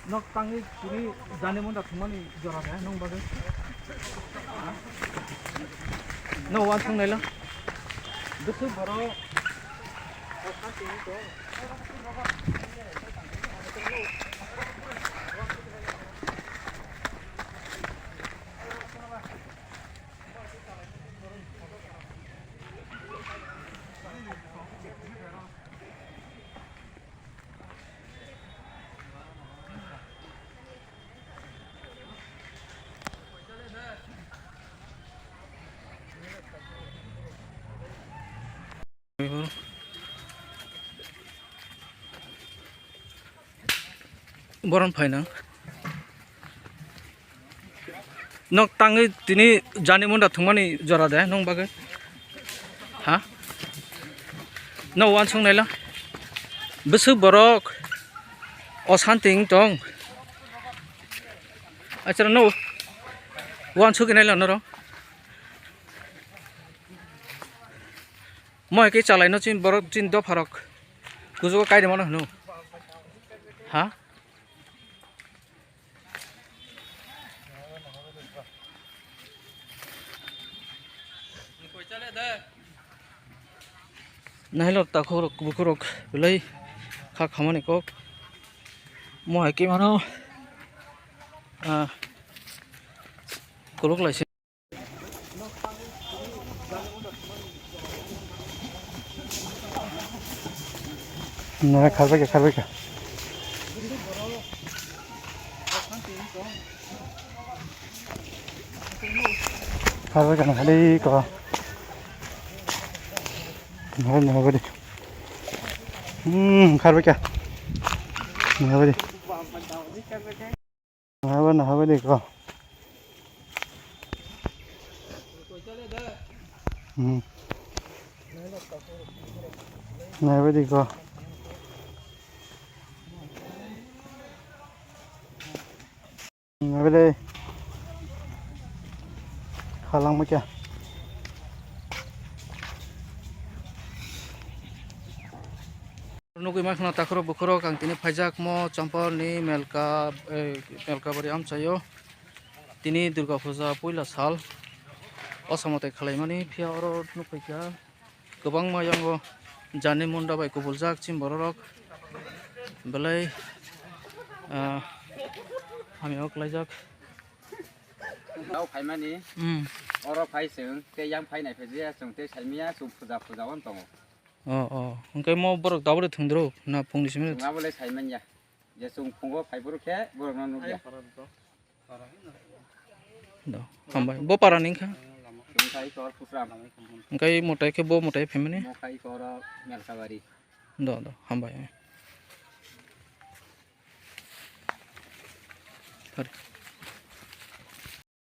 Nok tangi kini jani munda thumani jora da nong bage. No wan thung nela. Dusu baro. Boron faina nok tangi tini jani munda thumani jora da nong bage ha no wan sung naila bisu borok osanting tong achara no wan sung naila noro moi ke chalai no chin borok chin do pharok kujo kai de mano no ha Nahilor takhorok bukurok belai kha khamani kok mo hai ki mano kolok laise na kharba ke na hali ko Nah, beri. Kharba kya? Nah, beri. Nah, beri ko. Nah, beri ko. Nah, beri. Khalang mo kya? Nukui makna takro bukro kang tini pajak mo Champahour ni Melka bari amchayo tini Durga Puja Puila sal Osa Mwtai khalaimani phia oro nukui kya gobang mayango jani munda bai kubuljak chim borok belai hamiok laijak Đâu phải mà ní, oro phải sướng, cái giang phải này phải gì, sướng cái sai mía, sướng phụ giáo ăn tông. Engkai mau borok dabure thungdro na phungni simene Ngã boleh sai mà nhá, giờ sướng phungo phải borok khe, borok non nục ya. Do hambai bo para ning kha Sướng kai kor pusram. engkai motai ke bo motai family Mau kai kor melka bari. do hambai